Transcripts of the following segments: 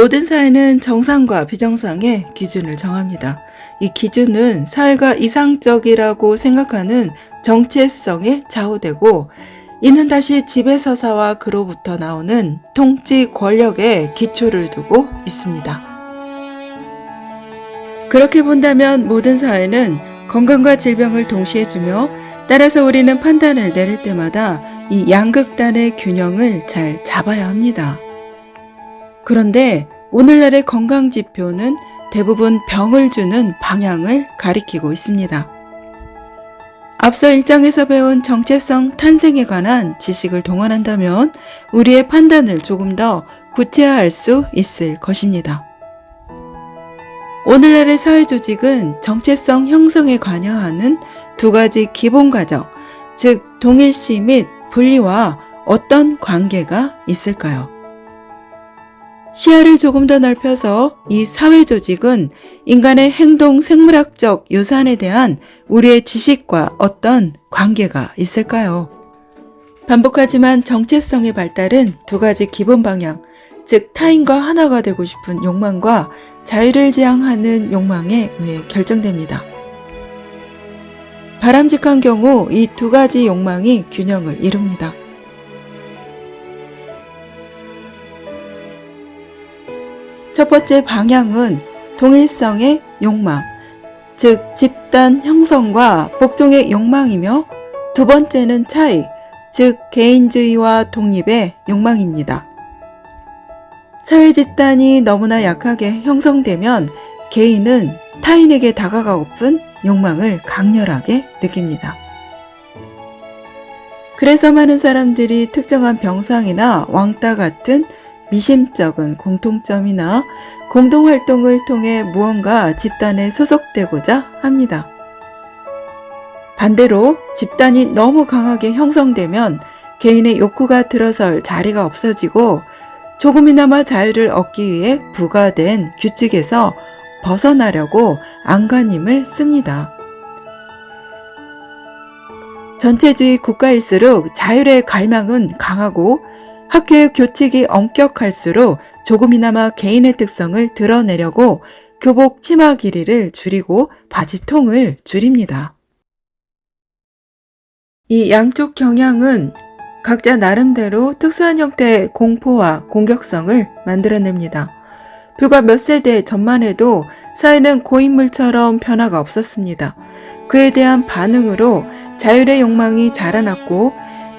모든 사회는 정상과 비정상의 기준을 정합니다. 이 기준은 사회가 이상적이라고 생각하는 정체성에 좌우되고, 이는 다시 지배서사와 그로부터 나오는 통치 권력에 기초를 두고 있습니다. 그렇게 본다면 모든 사회는 건강과 질병을 동시에 주며, 따라서 우리는 판단을 내릴 때마다 이 양극단의 균형을 잘 잡아야 합니다. 그런데 오늘날의 건강지표는 대부분 병을 주는 방향을 가리키고 있습니다. 앞서 1장에서 배운 정체성 탄생에 관한 지식을 동원한다면 우리의 판단을 조금 더 구체화할 수 있을 것입니다. 오늘날의 사회조직은 정체성 형성에 관여하는 두 가지 기본 과정, 즉 동일시 및 분리와 어떤 관계가 있을까요? 시야를 조금 더 넓혀서 이 사회조직은 인간의 행동 생물학적 유산에 대한 우리의 지식과 어떤 관계가 있을까요? 반복하지만 정체성의 발달은 두 가지 기본 방향, 즉 타인과 하나가 되고 싶은 욕망과 자유를 지향하는 욕망에 의해 결정됩니다. 바람직한 경우 이 두 가지 욕망이 균형을 이룹니다. 첫 번째 방향은 동일성의 욕망, 즉 집단 형성과 복종의 욕망이며, 두 번째는 차이, 즉 개인주의와 독립의 욕망입니다. 사회 집단이 너무나 약하게 형성되면 개인은 타인에게 다가가고픈 욕망을 강렬하게 느낍니다. 그래서 많은 사람들이 특정한 병상이나 왕따 같은 미심쩍은 공통점이나 공동활동을 통해 무언가 집단에 소속되고자 합니다. 반대로 집단이 너무 강하게 형성되면 개인의 욕구가 들어설 자리가 없어지고 조금이나마 자유를 얻기 위해 부과된 규칙에서 벗어나려고 안간힘을 씁니다. 전체주의 국가일수록 자율의 갈망은 강하고 학교의 교칙이 엄격할수록 조금이나마 개인의 특성을 드러내려고 교복 치마 길이를 줄이고 바지통을 줄입니다. 이 양쪽 경향은 각자 나름대로 특수한 형태의 공포와 공격성을 만들어냅니다. 불과 몇 세대 전만 해도 사회는 고인물처럼 변화가 없었습니다. 그에 대한 반응으로 자율의 욕망이 자라났고,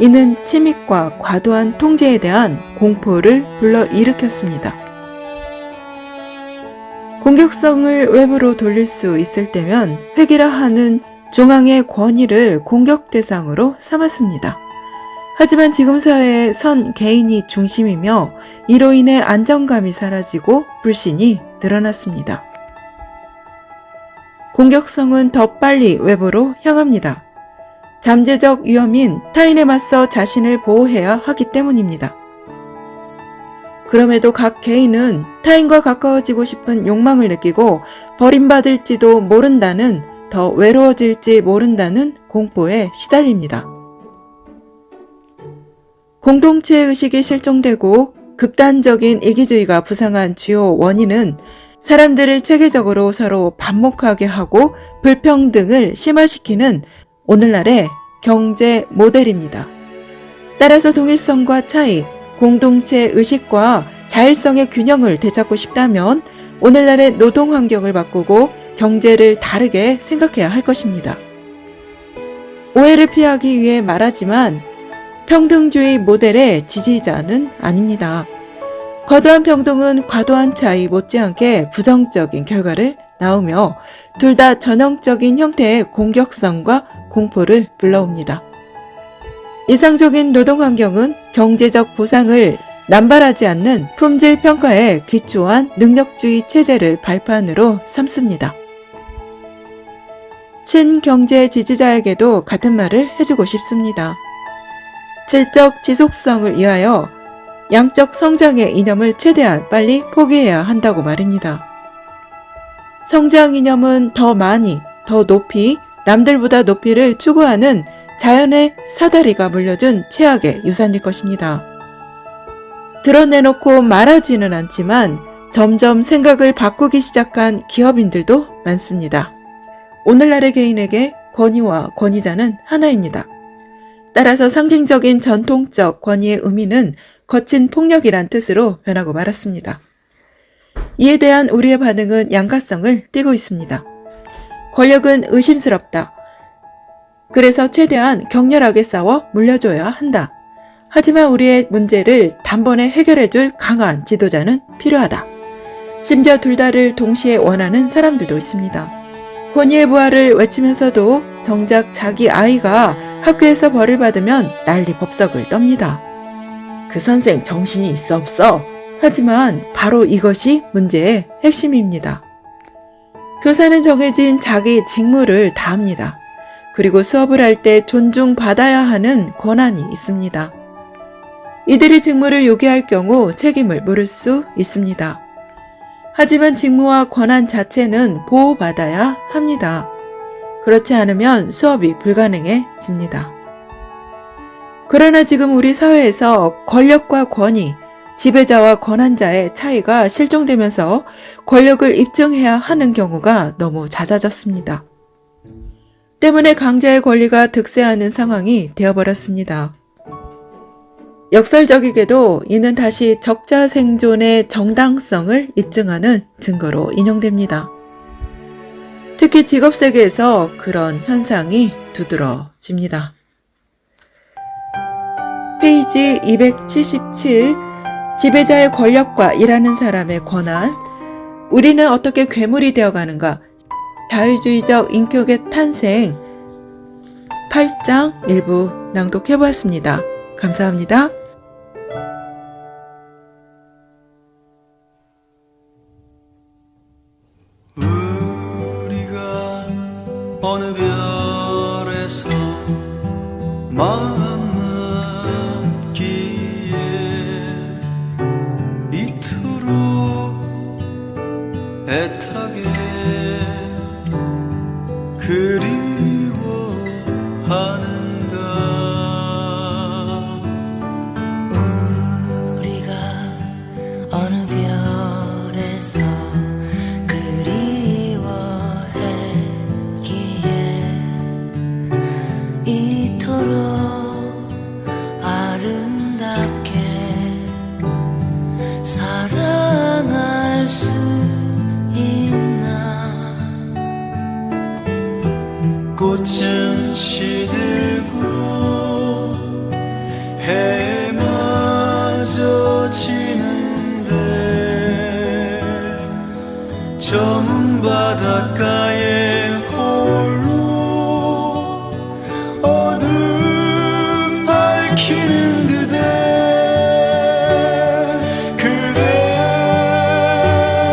이는 침입과 과도한 통제에 대한 공포를 불러일으켰습니다. 공격성을 외부로 돌릴 수 있을 때면 회기라 하는 중앙의 권위를 공격 대상으로 삼았습니다. 하지만 지금 사회의 선 개인이 중심이며 이로 인해 안정감이 사라지고 불신이 늘어났습니다. 공격성은 더 빨리 외부로 향합니다. 잠재적 위험인 타인에 맞서 자신을 보호해야 하기 때문입니다. 그럼에도 각 개인은 타인과 가까워지고 싶은 욕망을 느끼고 버림받을지도 모른다는, 더 외로워질지 모른다는 공포에 시달립니다. 공동체 의식이 실종되고 극단적인 이기주의가 부상한 주요 원인은 사람들을 체계적으로 서로 반목하게 하고 불평등을 심화시키는 오늘날의 경제 모델입니다. 따라서 동일성과 차이, 공동체 의식과 자율성의 균형을 되찾고 싶다면 오늘날의 노동 환경을 바꾸고 경제를 다르게 생각해야 할 것입니다. 오해를 피하기 위해 말하지만 평등주의 모델의 지지자는 아닙니다. 과도한 평등은 과도한 차이 못지않게 부정적인 결과를 낳으며 둘 다 전형적인 형태의 공격성과 공포를 불러옵니다. 이상적인 노동환경은 경제적 보상을 남발하지 않는 품질 평가에 기초한 능력주의 체제를 발판으로 삼습니다. 신경제 지지자에게도 같은 말을 해주고 싶습니다. 질적 지속성을 위하여 양적 성장의 이념을 최대한 빨리 포기해야 한다고 말입니다. 성장 이념은 더 많이, 더 높이, 남들보다 높이를 추구하는 자연의 사다리가 물려준 최악의 유산일 것입니다. 드러내놓고 말하지는 않지만 점점 생각을 바꾸기 시작한 기업인들도 많습니다. 오늘날의 개인에게 권위와 권위자는 하나입니다. 따라서 상징적인 전통적 권위의 의미는 거친 폭력이란 뜻으로 변하고 말았습니다. 이에 대한 우리의 반응은 양가성을 띠고 있습니다. 권력은 의심스럽다. 그래서 최대한 격렬하게 싸워 물려줘야 한다. 하지만 우리의 문제를 단번에 해결해줄 강한 지도자는 필요하다. 심지어 둘 다를 동시에 원하는 사람들도 있습니다. 권위의 부활을 외치면서도 정작 자기 아이가 학교에서 벌을 받으면 난리 법석을 떱니다. 그 선생 정신이 있어 없어? 하지만 바로 이것이 문제의 핵심입니다. 교사는 정해진 자기 직무를 다합니다. 그리고 수업을 할 때 존중받아야 하는 권한이 있습니다. 이들이 직무를 요기할 경우 책임을 물을 수 있습니다. 하지만 직무와 권한 자체는 보호받아야 합니다. 그렇지 않으면 수업이 불가능해집니다. 그러나 지금 우리 사회에서 권력과 권위, 지배자와 권한자의 차이가 실종되면서 권력을 입증해야 하는 경우가 너무 잦아졌습니다. 때문에 강자의 권리가 득세하는 상황이 되어버렸습니다. 역설적이게도 이는 다시 적자 생존의 정당성을 입증하는 증거로 인용됩니다. 특히 직업세계에서 그런 현상이 두드러집니다. 페이지 277, 지배자의 권력과 일하는 사람의 권한, 우리는 어떻게 괴물이 되어가는가, 자유주의적 인격의 탄생 8장 일부 낭독해보았습니다. 감사합니다. 우리가 어느 별에서 만났기에 이토록 애타게 그리워하는가. 우리가 어느 별에서 그리워했기에 이토록 아름답게 사랑할 수 있나. 꽃은 시들고 해마저 지는데 저문 바닷가에 홀로 어둠 밝히는 그대,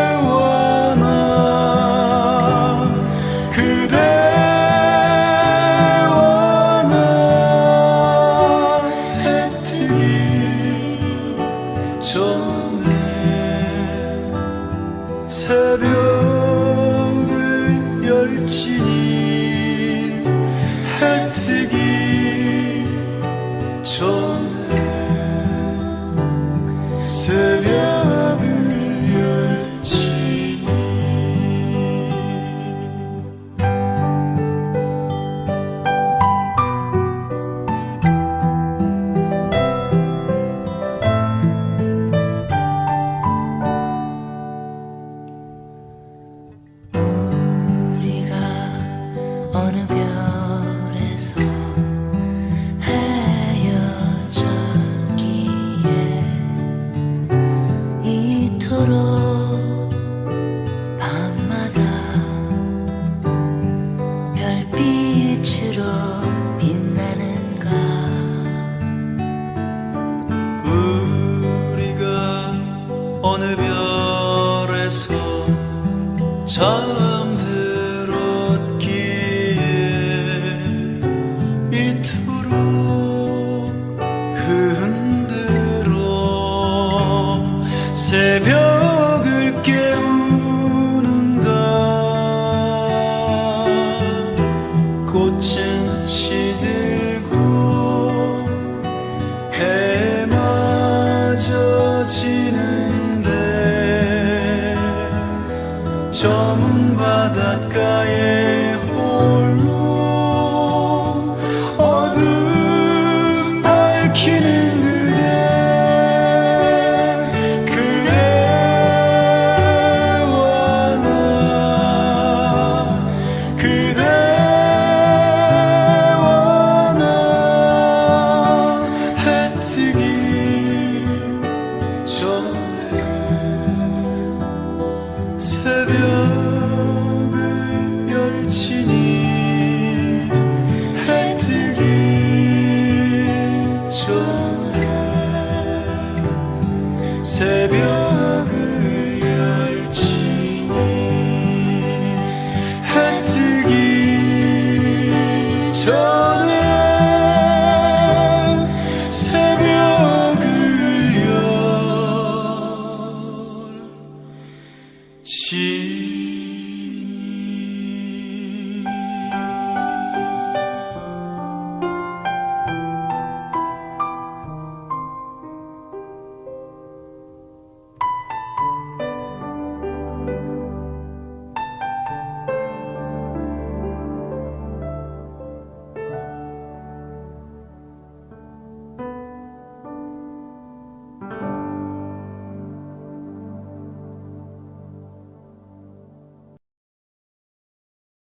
그대와 나, 그대와 나 해 뜨기 전에 새벽을 열지니 해 뜨기 전에 새벽을 열지니. 우리가 어느 별에서 헤어졌기에 이토록 밤마다 별빛으로 빛나는가. 우리가 어느 별에서 잠들었기에 이토록 흔들어 새벽을 깨우는가. 꽃은 시들고 해마저 지는데 저문 바닷가에 홀로 어둠 밝히는 그대와 나 그대와 나 해 뜨기 전에 새벽을 열지니 해 뜨기 전에 새벽을 열지니 해 뜨기 전에 새벽을 열지